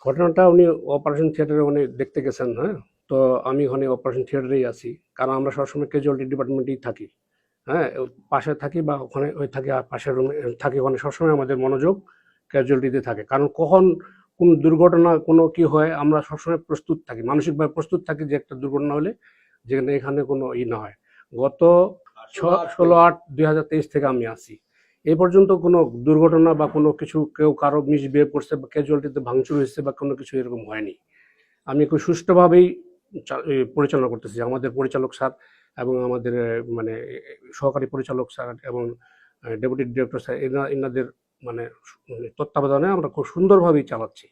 ঘটনাটা উনি অপারেশন থিয়েটারে উনি দেখতে গেছেন, হ্যাঁ? তো আমি ওখানে অপারেশন থিয়েটারেই আছি। কারণ আমরা সবসময় ক্যাজুয়ালটি ডিপার্টমেন্টেই থাকি। হ্যাঁ? পাশে থাকি বা ওখানে ওই থাকি পাশের রুমে থাকি, ওখানে সবসময় আমাদের মনোযোগ ক্যাজুয়ালটিতে থাকে। কারণ কখন কোন দুর্ঘটনা কোনো কি হয় আমরা সবসময় প্রস্তুত থাকি। মানসিকভাবে প্রস্তুত থাকি যে একটা দুর্ঘটনা হলে যেখানে এখানে কোনো না হয়। গত 16/8/2023 থেকে আমি আছি। এই পর্যন্ত কোনো দুর্ঘটনা বা কোনো কিছু কেউ কারো মিসবিহেভ করছে বা ক্যাজুয়ালিটিতে ভাঙচুর হয়েছে বা কোনো কিছু এরকম হয়নি। আমি খুব সুষ্ঠুভাবেই পরিচালনা করতেছি। আমাদের পরিচালক স্যার এবং আমাদের মানে সহকারী পরিচালক স্যার এবং ডেপুটি ডিরেক্টর স্যার এনাদের মানে তত্ত্বাবধানে আমরা খুব সুন্দরভাবেই চালাচ্ছি।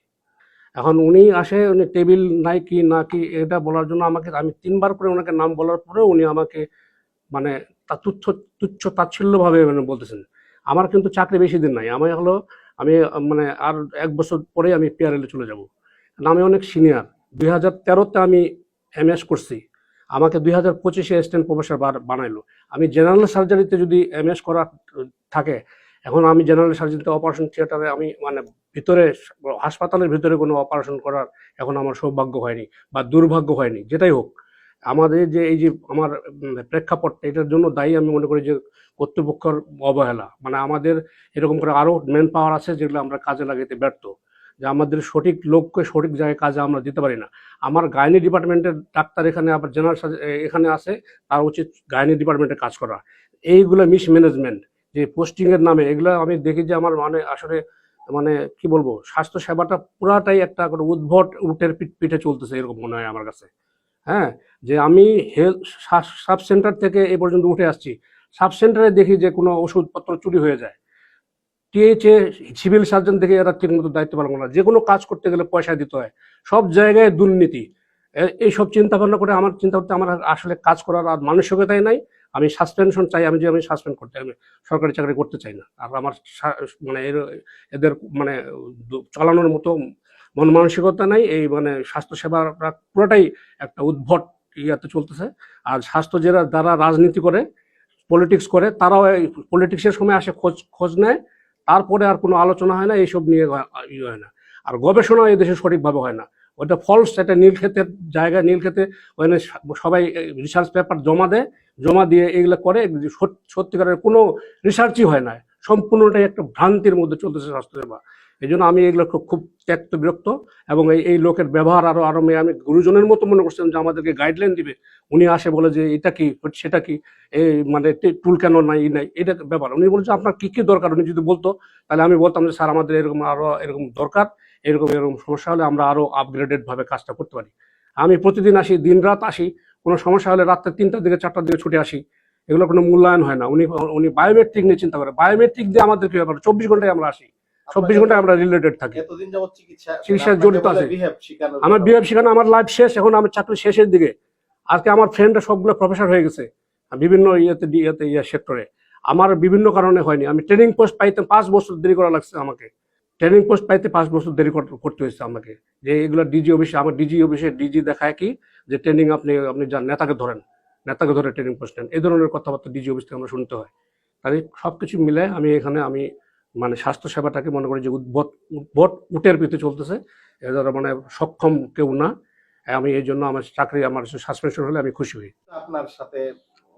এখন উনি আসে, উনি টেবিল নাই কি না কি এটা বলার জন্য আমাকে আমি ৩ বার করে ওনাকে নাম বলার পরেও উনি আমাকে মানে তা তুচ্ছ তাচ্ছিল্যভাবে মানে বলতেছেন। আমার কিন্তু চাকরি বেশি দিন নাই। আমি মানে আর ১ বছর পরেই আমি পিআরএল এ চলে যাব। কারণ আমি অনেক সিনিয়র। ২০১৩ তে আমি এমএস করছি। আমাকে ২০২৫ অ্যাসিস্ট্যান্ট প্রফেসর বানাইলো। আমি জেনারেল সার্জারিতে যদি এমএস করা থাকে, এখন আমি জেনারেল সার্জারিতে অপারেশন থিয়েটারে আমি মানে ভিতরে হাসপাতালের ভিতরে কোনো অপারেশন করার এখন আমার সৌভাগ্য হয়নি বা দুর্ভাগ্য হয়নি, যেটাই হোক। আমাদের যে এই যে আমার প্রেক্ষাপটটা এটার জন্য দায়ী আমি মনে করি যে কর্তৃপক্ষের অবহেলা। মানে আমাদের এরকম করে আরও ম্যান পাওয়ার আছে যেগুলো আমরা কাজে লাগাতে ব্যর্থ। যে আমাদের সঠিক লোককে সঠিক জায়গায় কাজে আমরা দিতে পারি না। আমার গাইনি ডিপার্টমেন্টের ডাক্তার এখানে আবার জেনারেল এখানে আছে, তার উচিত গাইনি ডিপার্টমেন্টে কাজ করা। এইগুলো মিসম্যানেজমেন্ট যে পোস্টিংয়ের নামে এগুলো আমি দেখি যে আমার মানে আসলে মানে কি বলবো, স্বাস্থ্য সেবাটা পুরাটাই একটা করে উদ্ভট উটের পিঠে চলতেছে এরকম মনে হয় আমার কাছে। হ্যাঁ, যে আমি হেলথ সাব সেন্টার থেকে এ পর্যন্ত উঠে আসছি, সাব সেন্টারে দেখি যে কোনো ওষুধপত্র চুরি হয়ে যায়। টিএইচএ সিভিল সার্জন থেকে এরা ঠিকমতো দায়িত্ব পালন করে না। যে কোনো কাজ করতে গেলে পয়সা দিতে হয়, সব জায়গায় দুর্নীতি। এইসব চিন্তা ভাবনা করে আমার চিন্তা করতে আমার আসলে কাজ করার আর মানসিকতাই নাই। আমি সাসপেনশন চাই, আমি সাসপেন্ড করতে, আমি সরকারি চাকরি করতে চাই না। আর আমার মানে এদের মানে চালানোর মতো মন মানসিকতা নাই। এই মানে স্বাস্থ্যসেবাটা পুরোটাই একটা উদ্ভট ইয়াতে চলতেছে। আর স্বাস্থ্য যারা রাজনীতি করে, পলিটিক্স করে, তারাও এই পলিটিক্সের সময় আসে খোঁজ খোঁজ নেয়, তারপরে আর কোনো আলোচনা হয় না, এইসব নিয়ে ইয়ে হয় না। আর গবেষণা এই দেশে সঠিকভাবে হয় না। ওটা ফলস, একটা নীলক্ষেতের জায়গায়, নীলক্ষেতে ওখানে সবাই রিসার্চ পেপার জমা দেয়, জমা দিয়ে এগুলো করে, সত্যিকারের কোনো রিসার্চই হয় না। সম্পূর্ণটাই একটা ভ্রান্তির মধ্যে চলতেছে স্বাস্থ্যসেবা। এই জন্য আমি এগুলো খুব ত্যক্ত বিরক্ত। এবং এই লোকের ব্যবহার আরো আমি গুরুজনের মতো মনে করছিলাম যে আমাদেরকে গাইডলাইন দিবে। উনি আসে বলে যে এটা কি সেটা কি, এই মানে টুল কেন নাই নাই, এটা ব্যাপার। উনি বলছে আপনার কি কি দরকার, উনি যদি বলতো তাহলে আমি বলতাম যে স্যার আমাদের এরকম আরো এরকম দরকার, এরকম এরকম সমস্যা হলে আমরা আরো আপগ্রেডেড ভাবে কাজটা করতে পারি। আমি প্রতিদিন আসি, দিন রাত আসি, কোনো সমস্যা হলে রাত্রে ৩টার দিকে ৪টার দিকে ছুটে আসি। এগুলো কোনো মূল্যায়ন হয় না। উনি উনি বায়োমেট্রিক নিয়ে চিন্তা করে, বায়োমেট্রিক দিয়ে আমাদের কি ব্যাপার, ২৪ ঘন্টায় আমরা আসি, ২৪ ঘন্টায় আমরা রিলেটেড থাকি, এতদিন যাবত চিকিৎসায় জড়িত আছে। আমার বিহেভ শেখানো, আমার লাইফ শেষ, এখন আমার চাকরি শেষের দিকে। আজকে আমার ফ্রেন্ডরা সবগুলো প্রফেসর হয়ে গেছে বিভিন্ন সেক্টরে। আমার বিভিন্ন কারণে হয়নি। আমি ট্রেনিং পোস্ট পাইতে ৫ বছর দেরি করা লাগছে আমাকে। ট্রেনিং পোস্ট পাইতে ৫ বছর দেরি করতে হয়েছে আমাকে। যে এগুলো ডিজি অফিসে, আমার ডিজি অফিসে ডিজি দেখায় কি যে ট্রেনিং আপনি আপনি যান নেতাকে ধরেন, নেতাকে ধরে ট্রেনিং পোস্ট নেন, এই ধরনের কথাবার্তা ডিজি অফিস থেকে আমরা শুনতে হয়। তাই সবকিছু মিলে আমি এখানে মানে স্বাস্থ্য সেবাটাকে মনে করি যে উদ্ভট উটের পিঠে চলতেছে। এদের মানে সক্ষম কেউ না। আমি এই জন্য আমার চাকরি, আমার সাসপেনশন হলে আমি খুশি হই। আপনার সাথে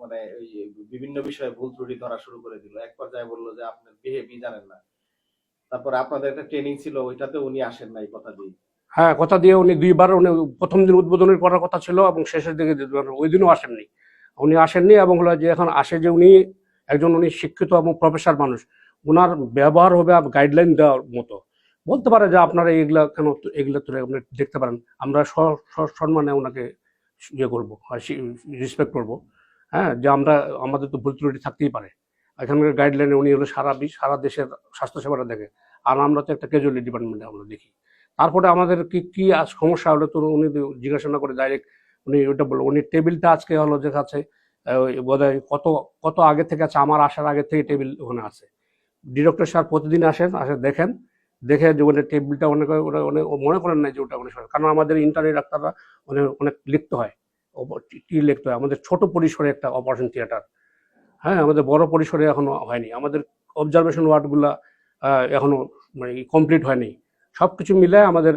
মানে ওই বিভিন্ন বিষয়ে ভুল ত্রুটি ধরা শুরু করে দিল। এক পর্যায়ে বললো যে আপনার বিহেভই জানেন না। তারপরে আপনাদের একটা ট্রেনিং ছিল, ওইটাতে উনি আসেন নাই কথা দিয়ে। হ্যাঁ, কথা দিয়ে উনি ২ বার, উনি প্রথম দিন উদ্বোধনের করার কথা ছিল এবং শেষের দিকে ওই দিনও আসেননি। উনি আসেননি এবং হলো যে এখন আসে যে উনি একজন, উনি শিক্ষিত এবং প্রফেসর মানুষ, ওনার ব্যবহার হবে গাইডলাইন দেওয়ার মতো। বলতে পারে যে আপনারা এইগুলা কেন, এগুলো তো আপনি দেখতে পারেন, আমরা সম্মানে ওনাকে ইয়ে করবো, রেসপেক্ট করবো। হ্যাঁ, যে আমরা, আমাদের তো ভুল ত্রুটি থাকতেই পারে। এখানকার গাইডলাইনে উনি হলো সারা দেশের স্বাস্থ্যসেবাটা দেখে, আর আমরা তো একটা ক্যাজুয়ালিটি ডিপার্টমেন্টে আমরা দেখি। তারপরে আমাদের কি কি সমস্যা হলো তো উনি জিজ্ঞাসা না করে ডাইরেক্ট উনি ওইটা বললো। উনি টেবিলটা আজকে হলো যে কাছে বোধহয় কত কত আগে থেকে আছে, আমার আসার আগে থেকে টেবিল ওখানে আছে। ডিরেক্টর স্যার প্রতিদিন আসেন, দেখেন, দেখে যে ওখানে টেবিলটা অনেক ওরা অনেক মনে করেন না যে ওটা অনেক সময়, কারণ আমাদের ইন্টারনি ডাক্তাররা অনেক অনেক লিখতে হয়, কি লিখতে হয়। আমাদের ছোট পরিসরে একটা অপারেশন থিয়েটার, হ্যাঁ, আমাদের বড় পরিসরে এখনো হয়নি। আমাদের অবজারভেশন ওয়ার্ডগুলা এখনো মানে কমপ্লিট হয়নি। সব কিছু মিলে আমাদের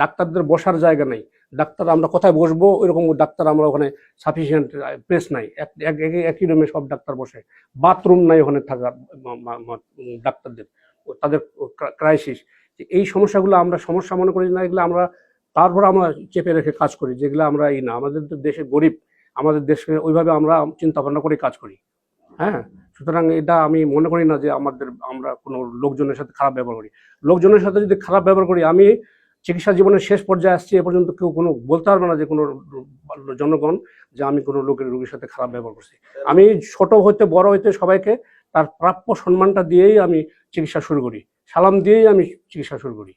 ডাক্তারদের বসার জায়গা নেই, ডাক্তার আমরা কোথায় বসবো ওইরকম ডাক্তার আমরা ওখানে সাফিসিয়েন্ট প্লেস নাই, একই রুমে সব ডাক্তার বসে, বাথরুম নাই ওখানে থাকার ডাক্তারদের, তাদের ক্রাইসিস। এই সমস্যাগুলো আমরা সমস্যা মনে করি না, এগুলো আমরা তারপর আমরা চেপে রেখে কাজ করি, যেগুলো আমরা না, আমাদের তো দেশে গরিব, আমাদের দেশে ওইভাবে আমরা চিন্তা ভাবনা করে কাজ করি। হ্যাঁ, সুতরাং এটা আমি মনে করি না যে আমরা কোনো লোকজনের সাথে খারাপ ব্যবহার করি। লোকজনের সাথে যদি খারাপ ব্যবহার করি, আমি চিকিৎসা জীবনের শেষ পর্যায়ে আসছি, এ পর্যন্ত কেউ কোনো বলতে পারবে না যে কোনো জনগণ যে আমি কোনো রোগীর সাথে খারাপ ব্যবহার করছি। আমি ছোট হইতে বড় হইতে সবাইকে তার প্রাপ্য সম্মানটা দিয়েই আমি চিকিৎসা শুরু করি, সালাম দিয়েই আমি চিকিৎসা শুরু করি।